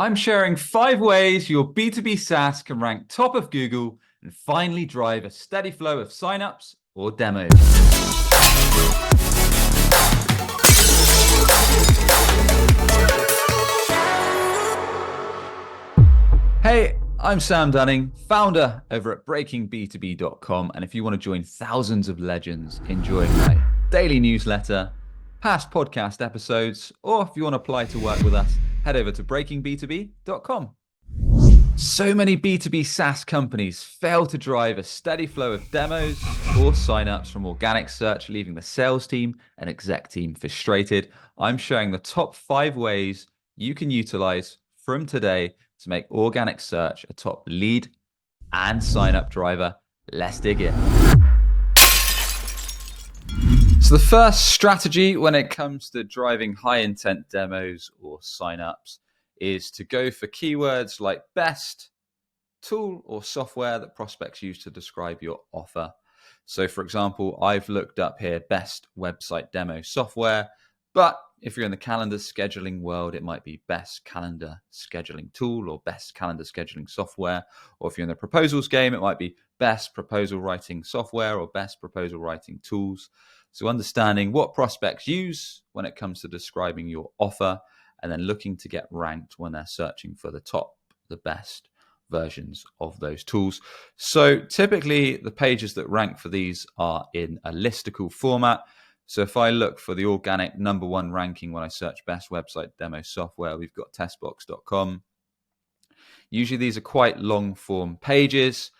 I'm sharing 5 ways your B2B SaaS can rank top of Google and finally drive a steady flow of signups or demos. Hey, I'm Sam Dunning, founder over at breakingb2b.com. And if you want to join thousands of legends enjoying my daily newsletter, past podcast episodes, or if you want to apply to work with us, head over to breakingb2b.com. So many B2B SaaS companies fail to drive a steady flow of demos or signups from organic search, leaving the sales team and exec team frustrated. I'm sharing the top 5 ways you can utilize from today to make organic search a top lead and sign up driver. Let's dig in. So the first strategy when it comes to driving high intent demos or signups is to go for keywords like best, tool or software that prospects use to describe your offer. So for example, I've looked up here best website demo software, but if you're in the calendar scheduling world, it might be best calendar scheduling tool or best calendar scheduling software. Or if you're in the proposals game, it might be best proposal writing software or best proposal writing tools. So understanding what prospects use when it comes to describing your offer and then looking to get ranked when they're searching for the best versions of those tools. So typically the pages that rank for these are in a listicle format. So if I look for the organic number 1 ranking when I search best website demo software, we've got testbox.com. Usually these are quite long form pages.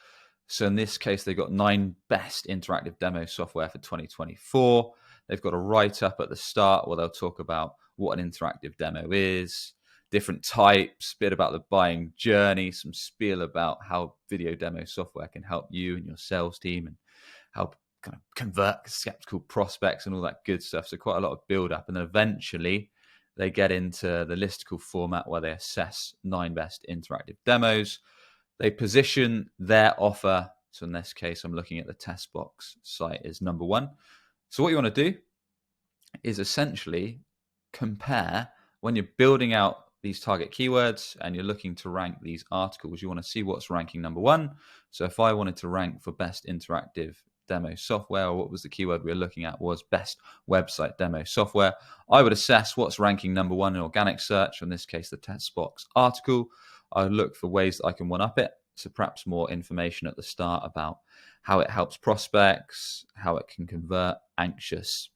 So in this case, they've got 9 best interactive demo software for 2024. They've got a write-up at the start where they'll talk about what an interactive demo is, different types, bit about the buying journey, some spiel about how video demo software can help you and your sales team and help kind of convert skeptical prospects and all that good stuff. So quite a lot of build up. And then eventually they get into the listicle format where they assess 9 best interactive demos. They position their offer. So in this case, I'm looking at the Testbox site as number 1. So what you want to do is essentially compare when you're building out these target keywords and you're looking to rank these articles, you want to see what's ranking number 1. So if I wanted to rank for best interactive demo software, or what was the keyword we were looking at was best website demo software, I would assess what's ranking number 1 in organic search, in this case, the Testbox article. I would look for ways that I can one-up it. So perhaps more information at the start about how it helps prospects, how it can convert anxious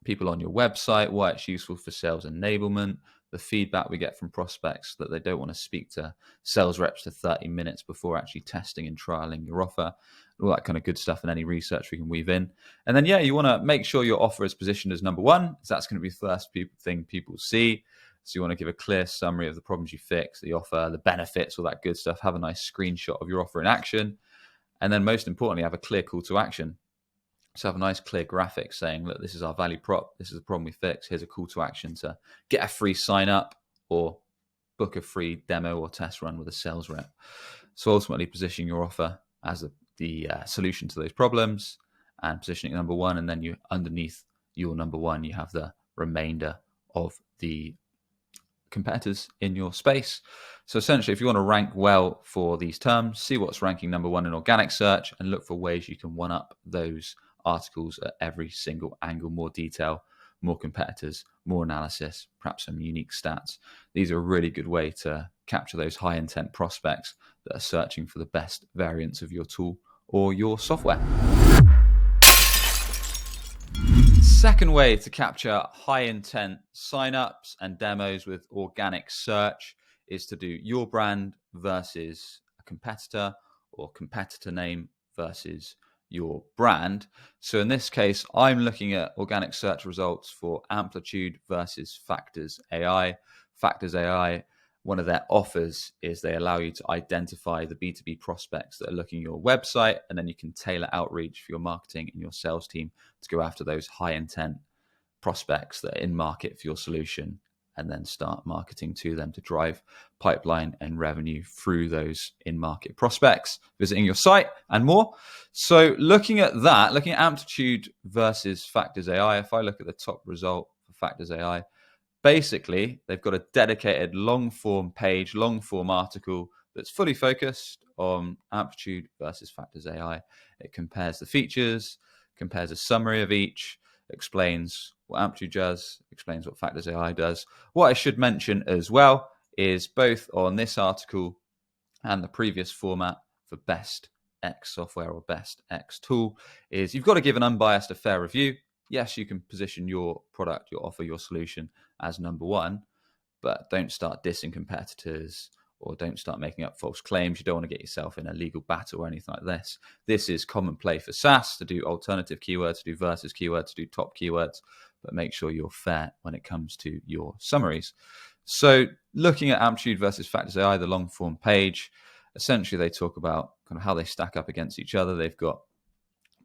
people on your website, why it's useful for sales enablement, the feedback we get from prospects that they don't want to speak to sales reps for 30 minutes before actually testing and trialing your offer, all that kind of good stuff, and any research we can weave in. And then, you want to make sure your offer is positioned as number 1, because that's going to be the first thing people see. So you want to give a clear summary of the problems you fix, the offer, the benefits, all that good stuff. Have a nice screenshot of your offer in action. And then most importantly, have a clear call to action. So have a nice clear graphic saying, look, this is our value prop. This is the problem we fix. Here's a call to action to get a free sign up or book a free demo or test run with a sales rep. So ultimately positioning your offer as the solution to those problems and positioning number 1. And then underneath your number 1, you have the remainder of the competitors in your space. So essentially, if you want to rank well for these terms, see what's ranking number 1 in organic search and look for ways you can one up those articles at every single angle, more detail, more competitors, more analysis, perhaps some unique stats. These are a really good way to capture those high intent prospects that are searching for the best variants of your tool or your software. Second way to capture high intent signups and demos with organic search is to do your brand versus a competitor or competitor name versus your brand. So in this case, I'm looking at organic search results for Amplitude versus Factors.ai. Factors.ai, one of their offers is they allow you to identify the B2B prospects that are looking at your website, and then you can tailor outreach for your marketing and your sales team to go after those high intent prospects that are in market for your solution, and then start marketing to them to drive pipeline and revenue through those in-market prospects visiting your site and more. So looking at Amplitude versus Factors.ai, if I look at the top result for Factors.ai, Basically, they've got a dedicated long form page, long form article that's fully focused on Amplitude versus Factors AI. It compares the features, compares a summary of each, explains what Amplitude does, explains what Factors AI does. What I should mention as well is both on this article and the previous format for best X software or best X tool is you've got to give an unbiased, a fair review. Yes, you can position your product, your offer, your solution as number one, but don't start dissing competitors or don't start making up false claims. You don't want to get yourself in a legal battle or anything like this. This is common play for SaaS to do alternative keywords, to do versus keywords, to do top keywords, but make sure you're fair when it comes to your summaries. So looking at Amplitude versus Factors AI, the long form page, essentially they talk about kind of how they stack up against each other. They've got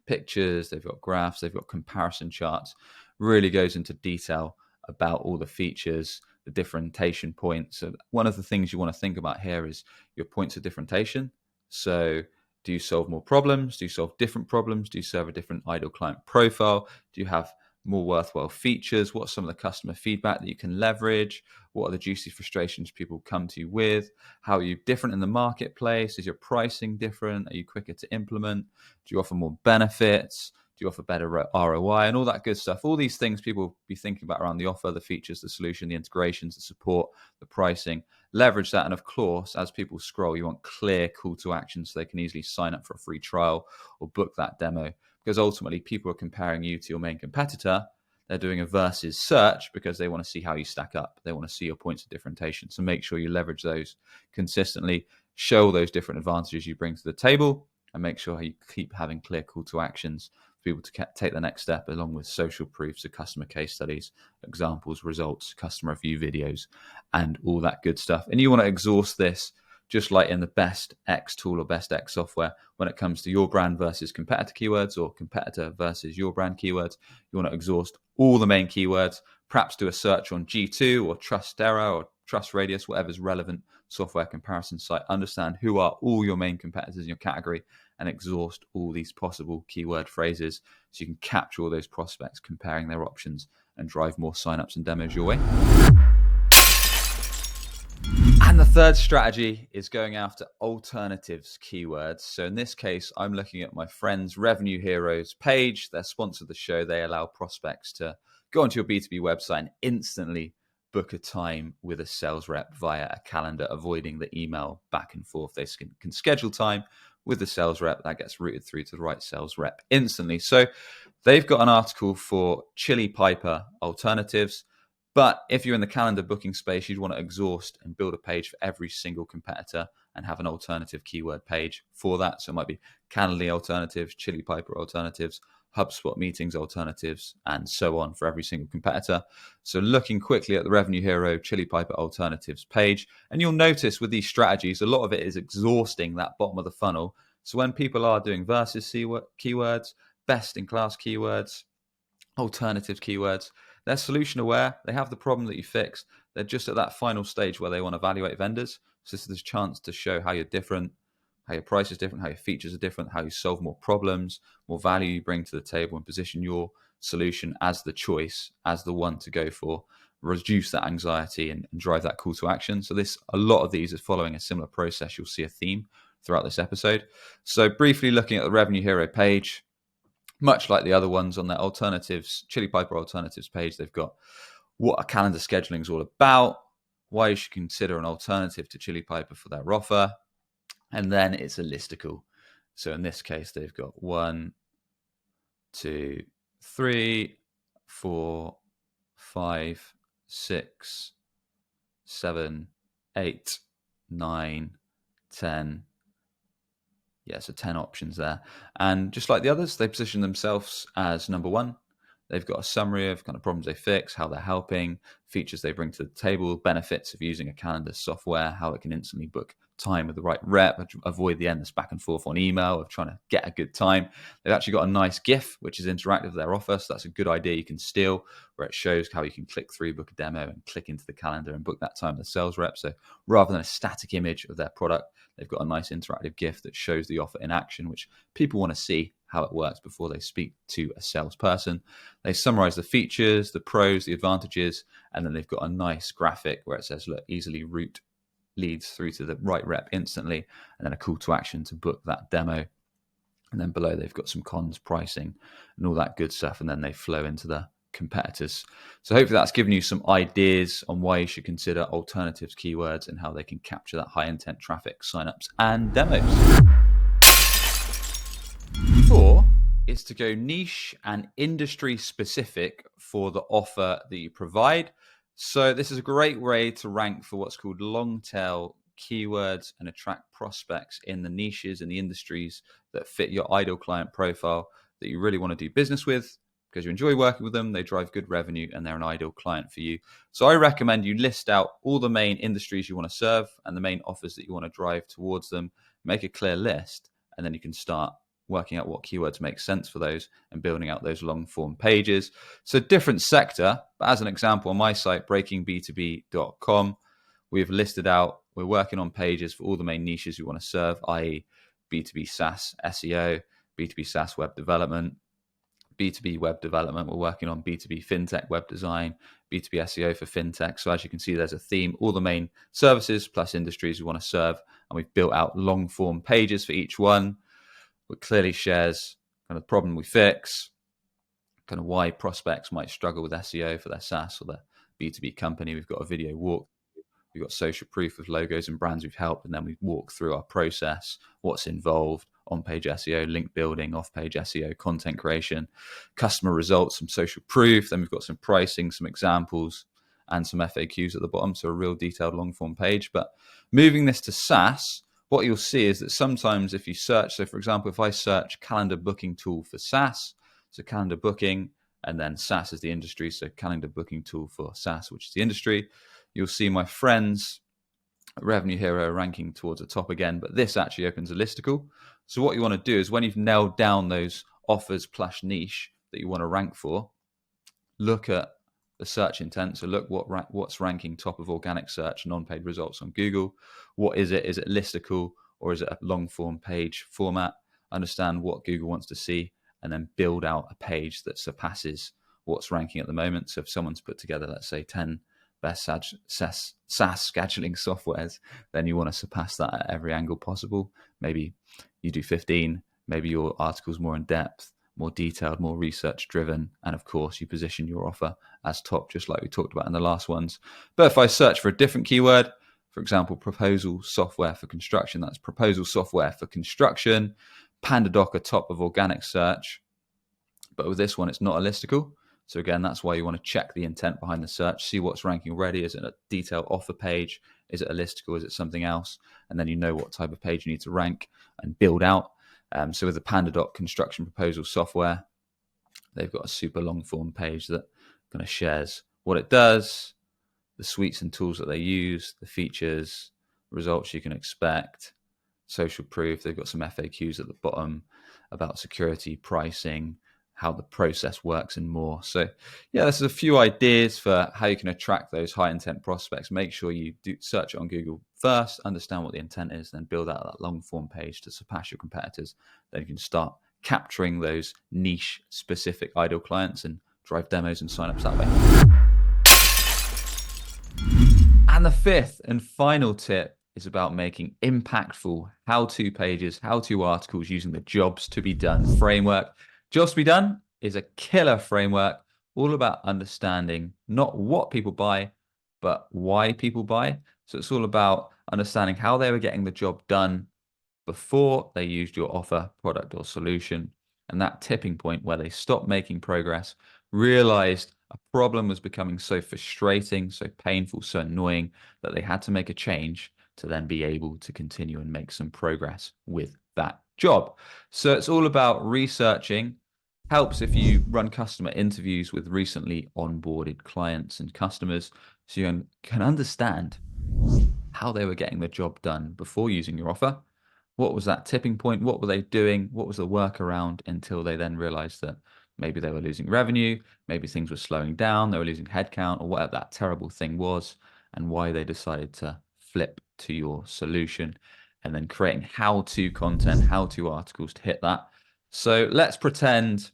pictures, they've got graphs, they've got comparison charts, really goes into detail about all the features, the differentiation points. So one of the things you want to think about here is your points of differentiation. So do you solve more problems? Do you solve different problems? Do you serve a different ideal client profile? Do you have more worthwhile features? What's some of the customer feedback that you can leverage? What are the juicy frustrations people come to you with? How are you different in the marketplace? Is your pricing different? Are you quicker to implement? Do you offer more benefits? Do you offer better ROI and all that good stuff? All these things people will be thinking about around the offer, the features, the solution, the integrations, the support, the pricing. Leverage that. And of course, as people scroll, you want clear call to action so they can easily sign up for a free trial or book that demo. Because ultimately, people are comparing you to your main competitor. They're doing a versus search because they want to see how you stack up. They want to see your points of differentiation. So make sure you leverage those consistently, show those different advantages you bring to the table, and make sure you keep having clear call to actions for people to take the next step, along with social proofs of customer case studies, examples, results, customer review videos, and all that good stuff. And you want to exhaust this just like in the best X tool or best X software, when it comes to your brand versus competitor keywords or competitor versus your brand keywords, you want to exhaust all the main keywords, perhaps do a search on G2 or Trustera or Trust Radius, whatever's relevant software comparison site. Understand who are all your main competitors in your category and exhaust all these possible keyword phrases so you can capture all those prospects comparing their options and drive more signups and demos your way. And the third strategy is going after alternatives keywords. So in this case, I'm looking at my friends RevenueHero's page. They're sponsored the show. They allow prospects to go onto your B2B website and instantly book a time with a sales rep via a calendar, avoiding the email back and forth. They can schedule time with the sales rep that gets routed through to the right sales rep instantly. So they've got an article for Chili Piper alternatives. But if you're in the calendar booking space, you'd want to exhaust and build a page for every single competitor and have an alternative keyword page for that. So it might be Calendly alternatives, Chili Piper alternatives, HubSpot meetings alternatives, and so on for every single competitor. So looking quickly at the RevenueHero Chili Piper alternatives page, and you'll notice with these strategies, a lot of it is exhausting that bottom of the funnel. So when people are doing versus keywords, best in class keywords, alternative keywords, they're solution aware. They have the problem that you fixed. They're just at that final stage where they want to evaluate vendors. So this is a chance to show how you're different, how your price is different, how your features are different, how you solve more problems, more value you bring to the table, and position your solution as the choice, as the one to go for, reduce that anxiety and drive that call to action. So a lot of these is following a similar process. You'll see a theme throughout this episode. So briefly looking at the RevenueHero page, much like the other ones on their alternatives, Chili Piper alternatives page, they've got what a calendar scheduling is all about, why you should consider an alternative to Chili Piper for their offer, and then it's a listicle. So in this case, they've got 1, 2, 3, 4, 5, 6, 7, 8, 9, 10. Yeah, so 10 options there. And just like the others, they position themselves as number one. They've got a summary of kind of problems they fix, how they're helping, features they bring to the table, benefits of using a calendar software, how it can instantly book time with the right rep, avoid the endless back and forth on email of trying to get a good time. They've actually got a nice GIF, which is interactive with their offer. So that's a good idea you can steal, where it shows how you can click through, book a demo, and click into the calendar and book that time with the sales rep. So rather than a static image of their product, they've got a nice interactive GIF that shows the offer in action, which people want to see how it works before they speak to a salesperson. They summarize the features, the pros, the advantages, and then they've got a nice graphic where it says, look, easily route leads through to the right rep instantly, and then a call to action to book that demo. And then below they've got some cons, pricing, and all that good stuff, and then they flow into the competitors. So hopefully that's given you some ideas on why you should consider alternatives keywords and how they can capture that high intent traffic, signups, and demos. 4 is to go niche and industry specific for the offer that you provide. So this is a great way to rank for what's called long tail keywords and attract prospects in the niches and the industries that fit your ideal client profile that you really want to do business with, because you enjoy working with them, they drive good revenue, and they're an ideal client for you. So I recommend you list out all the main industries you want to serve and the main offers that you want to drive towards them, make a clear list, and then you can start working out what keywords make sense for those and building out those long form pages. So different sector, but as an example, on my site, breakingb2b.com, we've listed out, we're working on pages for all the main niches we want to serve, i.e. B2B SaaS SEO, B2B SaaS web development, B2B web development. We're working on B2B fintech web design, B2B SEO for fintech. So as you can see, there's a theme, all the main services plus industries we want to serve. And we've built out long form pages for each one, which clearly shares kind of the problem we fix, kind of why prospects might struggle with SEO for their SaaS or their B2B company. We've got a video walk. We've got social proof of logos and brands we've helped, and then we walk through our process, what's involved, on-page SEO, link building, off-page SEO, content creation, customer results, some social proof. Then we've got some pricing, some examples, and some FAQs at the bottom, so a real detailed long-form page. But moving this to SaaS, what you'll see is that sometimes if you search, so for example, if I search calendar booking tool for SaaS, so calendar booking, and then SaaS is the industry, so calendar booking tool for SaaS, which is the industry, you'll see my friends at RevenueHero ranking towards the top again, but this actually opens a listicle. So what you want to do is when you've nailed down those offers plus niche that you want to rank for, look at the search intent. So look what's ranking top of organic search and on-paid results on Google. What is it? Is it listicle or is it a long form page format? Understand what Google wants to see and then build out a page that surpasses what's ranking at the moment. So if someone's put together, let's say 10 best SaaS scheduling softwares, then you want to surpass that at every angle possible. Maybe you do 15, maybe your article's more in depth, more detailed, more research driven, and of course you position your offer as top, just like we talked about in the last ones. But if I search for a different keyword, for example, proposal software for construction, that's proposal software for construction, PandaDoc are top of organic search, but with this one it's not a listicle. So again, that's why you want to check the intent behind the search, see what's ranking already. Is it a detailed offer page? Is it a listicle? Is it something else? And then you know what type of page you need to rank and build out. So with the PandaDoc construction proposal software, they've got a super long form page that kind of shares what it does, the suites and tools that they use, the features, results you can expect, social proof. They've got some FAQs at the bottom about security, pricing, how the process works and more. So yeah, this is a few ideas for how you can attract those high intent prospects. Make sure you do search it on Google first, understand what the intent is, then build out that long form page to surpass your competitors. Then you can start capturing those niche specific ideal clients and drive demos and signups that way. And the fifth and final tip is about making impactful how-to pages, how-to articles using the Jobs to be Done framework. Jobs to be Done is a killer framework all about understanding not what people buy, but why people buy. So it's all about understanding how they were getting the job done before they used your offer, product, or solution. And that tipping point where they stopped making progress, realized a problem was becoming so frustrating, so painful, so annoying that they had to make a change to then be able to continue and make some progress with that job. So it's all about researching. Helps if you run customer interviews with recently onboarded clients and customers, so you can understand how they were getting the job done before using your offer. What was that tipping point? What were they doing? What was the workaround until they then realized that maybe they were losing revenue, maybe things were slowing down, they were losing headcount, or whatever that terrible thing was, and why they decided to flip to your solution, and then creating how-to content, how-to articles to hit that. So let's pretend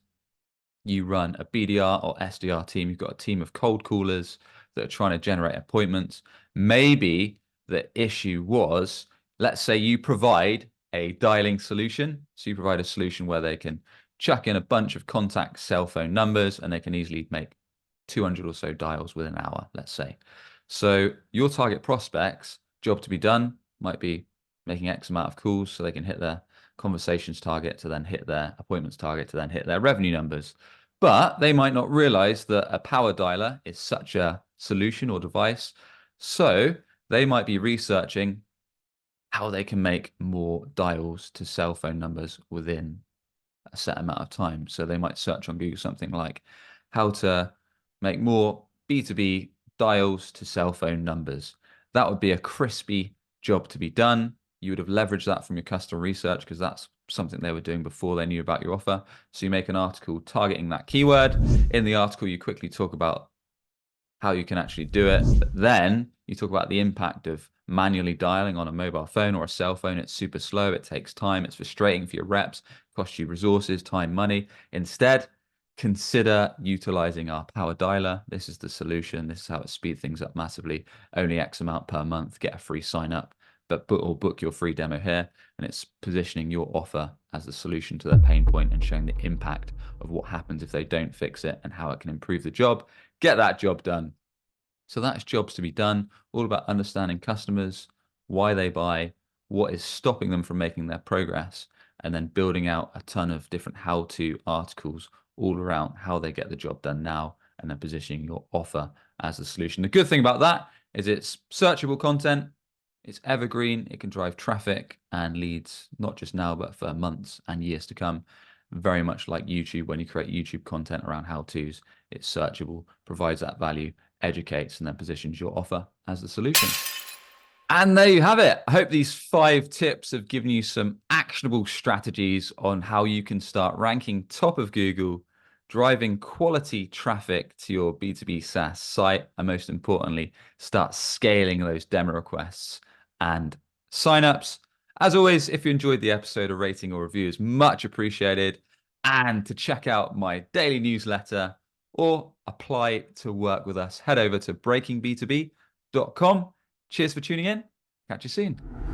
you run a BDR or SDR team. You've got a team of cold callers that are trying to generate appointments. Maybe the issue was, let's say you provide a dialing solution. So you provide a solution where they can chuck in a bunch of contact cell phone numbers and they can easily make 200 or so dials within an hour, let's say. So your target prospects, job to be done, might be making X amount of calls so they can hit their conversations target to then hit their appointments target to then hit their revenue numbers. But they might not realize that a power dialer is such a solution or device. So they might be researching how they can make more dials to cell phone numbers within a set amount of time. So they might search on Google something like how to make more B2B dials to cell phone numbers. That would be a crispy job to be done. You would have leveraged that from your customer research because that's something they were doing before they knew about your offer. So you make an article targeting that keyword. In the article, you quickly talk about how you can actually do it. But then you talk about the impact of manually dialing on a mobile phone or a cell phone. It's super slow. It takes time. It's frustrating for your reps, costs you resources, time, money. Instead, consider utilizing our power dialer. This is the solution. This is how it speeds things up massively. Only X amount per month, get a free sign up, but book your free demo here. And it's positioning your offer as the solution to their pain point and showing the impact of what happens if they don't fix it and how it can improve the job. Get that job done. So that's jobs to be done, all about understanding customers, why they buy, what is stopping them from making their progress, and then building out a ton of different how-to articles all around how they get the job done now, and then positioning your offer as the solution. The good thing about that is it's searchable content, it's evergreen, it can drive traffic and leads, not just now, but for months and years to come. Very much like YouTube, when you create YouTube content around how-tos, it's searchable, provides that value, educates, and then positions your offer as the solution. And there you have it. I hope these 5 tips have given you some actionable strategies on how you can start ranking top of Google, driving quality traffic to your B2B SaaS site, and most importantly, start scaling those demo requests and signups. As always, if you enjoyed the episode, a rating or review is much appreciated. And to check out my daily newsletter or apply to work with us, head over to breakingb2b.com. Cheers for tuning in. Catch you soon.